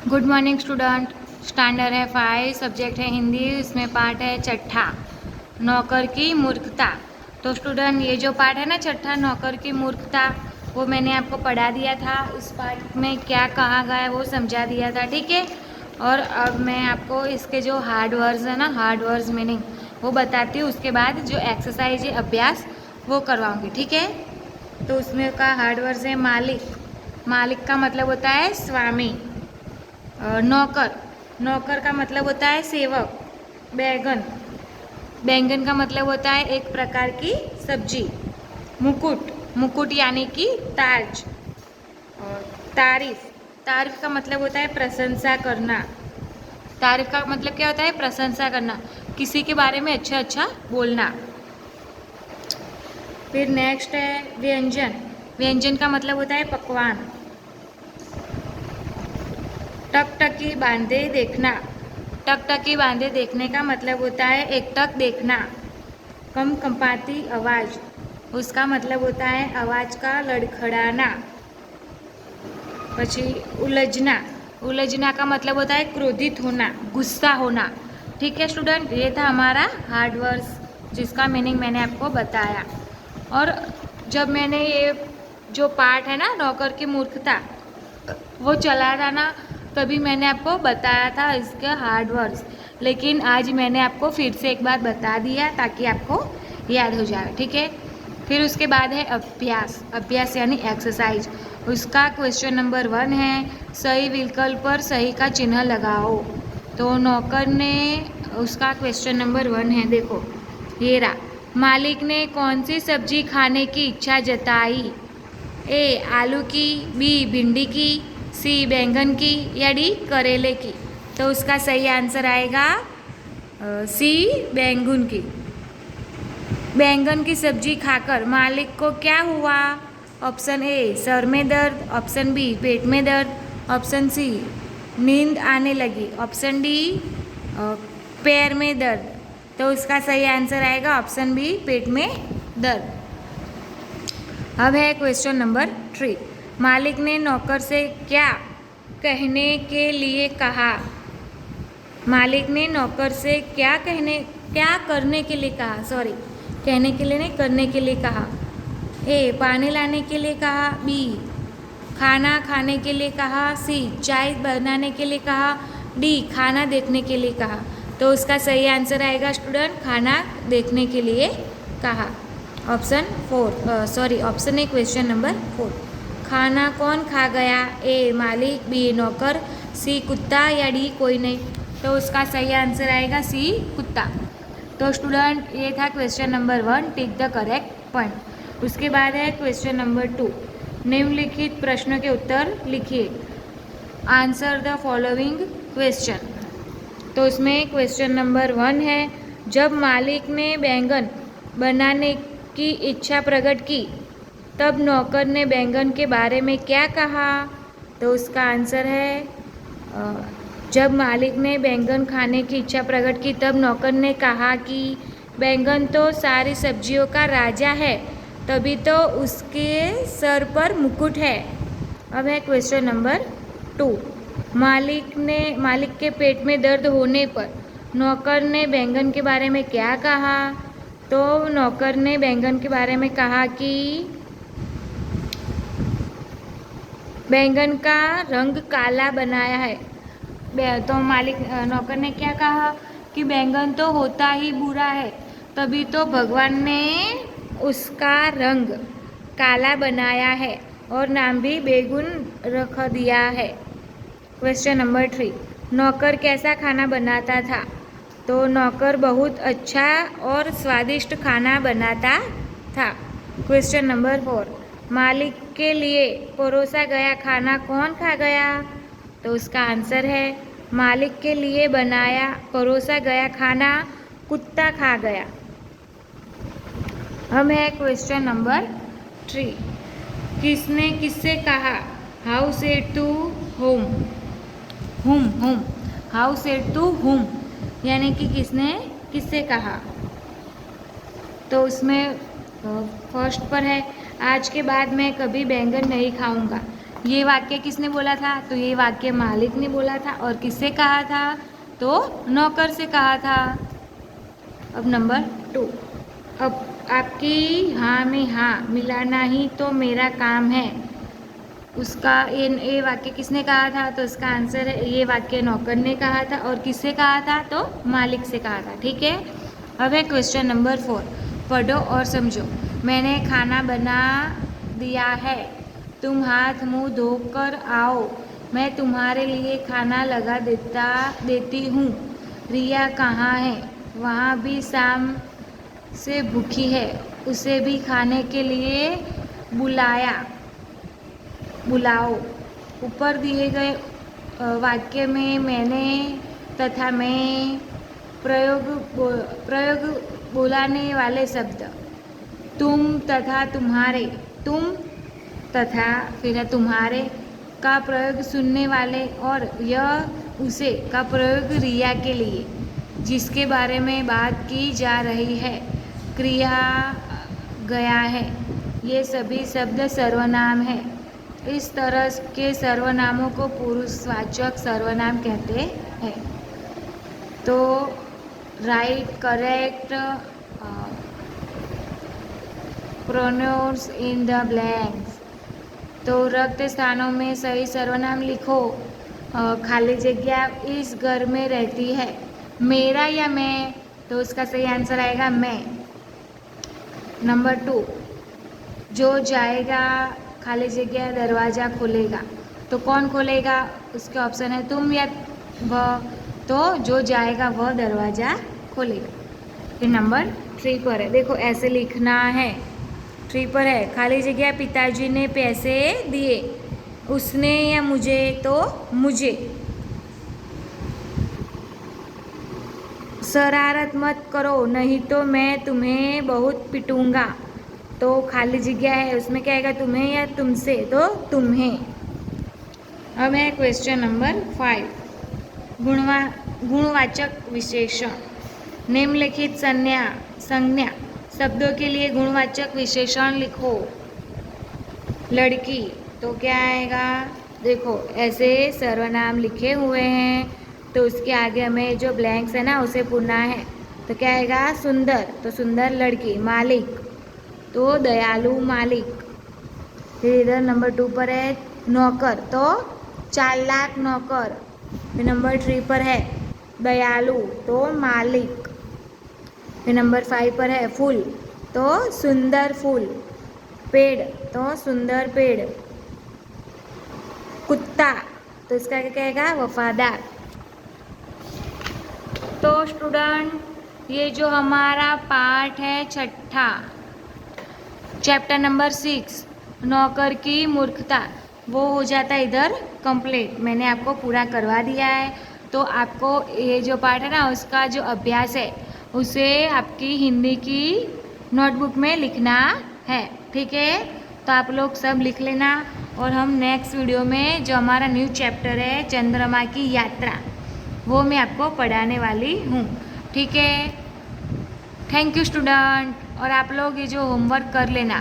Good morning student. Standard है 5, subject है हिंदी। इसमें पार्ट है छठा, नौकर की मूर्खता। तो स्टूडेंट ये जो पार्ट है ना छठा, नौकर की मूर्खता, वो मैंने आपको पढ़ा दिया था। इस पार्ट में क्या कहा गया है वो समझा दिया था, ठीक है। और अब मैं आपको इसके जो हार्ड वर्ड्स है ना, हार्ड वर्ड्स मीनिंग वो बताती हूँ। उसके बाद जो एक्सरसाइज है, अभ्यास, वो करवाऊँगी, ठीक है। तो उसमें का हार्ड वर्ड्स है मालिक। मालिक का मतलब होता है स्वामी। नौकर, नौकर का मतलब होता है सेवक। बैगन, बैंगन का मतलब होता है एक प्रकार की सब्जी। मुकुट, मुकुट यानी कि ताज। और तारीफ, तारीफ का मतलब होता है प्रशंसा करना। तारीफ का मतलब क्या होता है? प्रशंसा करना, किसी के बारे में अच्छा अच्छा बोलना। फिर नेक्स्ट है व्यंजन। व्यंजन का मतलब होता है पकवान। टकटकी बांधे देखना, टकटकी बांधे देखने का मतलब होता है एकटक देखना। कंपाती आवाज़, उसका मतलब होता है आवाज़ का लड़खड़ाना। पछी उलझना, उलझना का मतलब होता है क्रोधित होना, गुस्सा होना। ठीक है स्टूडेंट, ये था हमारा हार्ड वर्ड्स जिसका मीनिंग मैंने आपको बताया। और जब मैंने ये जो पार्ट है ना नौकर की मूर्खता वो चला था ना, तभी मैंने आपको बताया था इसके हार्ड वर्ड्स। लेकिन आज मैंने आपको फिर से एक बार बता दिया ताकि आपको याद हो जाए, ठीक है। फिर उसके बाद है अभ्यास। अभ्यास यानी एक्सरसाइज। उसका क्वेश्चन नंबर 1 है, सही विकल्प पर सही का चिन्ह लगाओ। तो नौकर ने, उसका क्वेश्चन नंबर 1 है, देखो ये रहा। मालिक ने कौन सी सब्जी खाने की इच्छा जताई? ए आलू की, बी भिंडी की, सी बैंगन की या डी करेले की? तो उसका सही आंसर आएगा सी बैंगन की। बैंगन की सब्जी खाकर मालिक को क्या हुआ? ऑप्शन ए सर में दर्द, ऑप्शन बी पेट में दर्द, ऑप्शन सी नींद आने लगी, ऑप्शन डी पैर में दर्द। तो उसका सही आंसर आएगा ऑप्शन बी पेट में दर्द। अब है क्वेश्चन नंबर 3। मालिक ने नौकर से क्या कहने के लिए कहा? मालिक ने नौकर से क्या करने के लिए कहा? सॉरी, कहने के लिए नहीं, करने के लिए कहा। ए पानी लाने के लिए कहा, बी खाना खाने के लिए कहा, सी चाय बनाने के लिए कहा, डी खाना देखने के लिए कहा। तो उसका सही आंसर आएगा स्टूडेंट खाना देखने के लिए कहा, option 4। Sorry, option A question number 4। खाना कौन खा गया? ए मालिक, बी नौकर, सी कुत्ता या डी कोई नहीं? तो उसका सही आंसर आएगा सी कुत्ता। तो स्टूडेंट ये था question number 1, tick the correct point. उसके बाद है क्वेश्चन नंबर 2। निम्नलिखित प्रश्नों के उत्तर लिखिए। Answer the following question. तो उसमें क्वेश्चन नंबर 1 है, जब मालिक ने बैंगन बनाने की इच्छा प्रकट की तब नौकर ने बैंगन के बारे में क्या कहा? तो उसका आंसर है जब मालिक ने बैंगन खाने की इच्छा प्रकट की तब नौकर ने कहा कि बैंगन तो सारी सब्जियों का राजा है, तभी तो उसके सर पर मुकुट है। अब है क्वेश्चन नंबर 2। मालिक के पेट में दर्द होने पर नौकर ने बैंगन के बारे में क्या कहा? तो नौकर ने बैंगन के बारे में कहा कि बैंगन का रंग काला बनाया है। तो नौकर ने क्या कहा कि बैंगन तो होता ही बुरा है, तभी तो भगवान ने उसका रंग काला बनाया है और नाम भी बेगुन रख दिया है। Question number 3। नौकर कैसा खाना बनाता था? तो नौकर बहुत अच्छा और स्वादिष्ट खाना बनाता था। Question number 4। मालिक के लिए परोसा गया खाना कौन खा गया? तो उसका आंसर है मालिक के लिए परोसा गया खाना कुत्ता खा गया। अब है क्वेश्चन नंबर 3। किसने किससे कहा who said to whom? Whom, who said to whom यानी कि किसने किससे कहा? तो उसमें फर्स्ट पर है, आज के बाद मैं कभी बैंगन नहीं खाऊंगा। ये वाक्य किसने बोला था? तो ये वाक्य मालिक ने बोला था। और किससे कहा था? तो नौकर से कहा था। अब नंबर 2, अब आपकी हाँ में हाँ मिलाना ही तो मेरा काम है। उसका ये वाक्य किसने कहा था? तो इसका आंसर है, ये वाक्य नौकर ने कहा था। और किससे कहा था? तो मालिक से कहा था। ठीक है। अब है क्वेश्चन नंबर 4, पढ़ो और समझो। मैंने खाना बना दिया है, तुम हाथ मुंह धोकर आओ, मैं तुम्हारे लिए खाना लगा देती हूँ। रिया कहाँ है? वहाँ भी शाम से भूखी है, उसे भी खाने के लिए बुलाओ। ऊपर दिए गए वाक्य में मैंने तथा मैं प्रयोग बुलाने वाले शब्द तुम तथा तुम्हारे, तुम तथा फिर है तुम्हारे का प्रयोग सुनने वाले, और यह उसे का प्रयोग रिया के लिए, जिसके बारे में बात की जा रही है, क्रिया गया है। ये सभी शब्द सर्वनाम है। इस तरह के सर्वनामों को पुरुषवाचक सर्वनाम कहते हैं। तो write correct pronouns in the blanks. तो रिक्त स्थानों में सही सर्वनाम लिखो। खाली जगह इस घर में रहती है, मेरा या मैं? तो उसका सही आंसर आएगा मैं। नंबर 2, जो जाएगा खाली जगह दरवाज़ा खोलेगा, तो कौन खोलेगा? उसके ऑप्शन है तुम या वह। तो जो जाएगा वह दरवाज़ा खोलेगा। फिर नंबर 3 पर है, देखो ऐसे लिखना है। 3 पर है, खाली जगह पिताजी ने पैसे दिए, उसने या मुझे? तो मुझे। शरारत मत करो नहीं तो मैं तुम्हें बहुत पीटूंगा। तो खाली जगह है, उसमें क्या आएगा? तुम्हें या तुमसे? तो तुम्हें। अब है क्वेश्चन नंबर 5, गुणवाचक विशेषण। निम्नलिखित संज्ञा शब्दों के लिए गुणवाचक विशेषण लिखो। लड़की, तो क्या आएगा? देखो ऐसे सर्वनाम लिखे हुए हैं, तो उसके आगे हमें जो ब्लैंक्स है ना उसे पूरना है। तो क्या आएगा? सुंदर, तो सुंदर लड़की। मालिक, तो दयालु मालिक। फिर इधर नंबर 2 पर है नौकर, तो चालाक नौकर। फिर नंबर 3 पर है दयालु, तो मालिक। फिर नंबर 5 पर है फूल, तो सुंदर फूल। पेड़, तो सुंदर पेड़। कुत्ता, तो इसका क्या कहेगा? वफादार। तो स्टूडेंट, ये जो हमारा पाठ है 6, चैप्टर नंबर 6, नौकर की मूर्खता, वो हो जाता है इधर कंप्लीट। मैंने आपको पूरा करवा दिया है। तो आपको ये जो पाठ है ना उसका जो अभ्यास है उसे आपकी हिंदी की नोटबुक में लिखना है। ठीक है, तो आप लोग सब लिख लेना। और हम नेक्स्ट वीडियो में जो हमारा न्यू चैप्टर है चंद्रमा की यात्रा, वो मैं आपको पढ़ाने वाली हूँ। ठीक है, थैंक यू स्टूडेंट। और आप लोग ये जो होमवर्क कर लेना।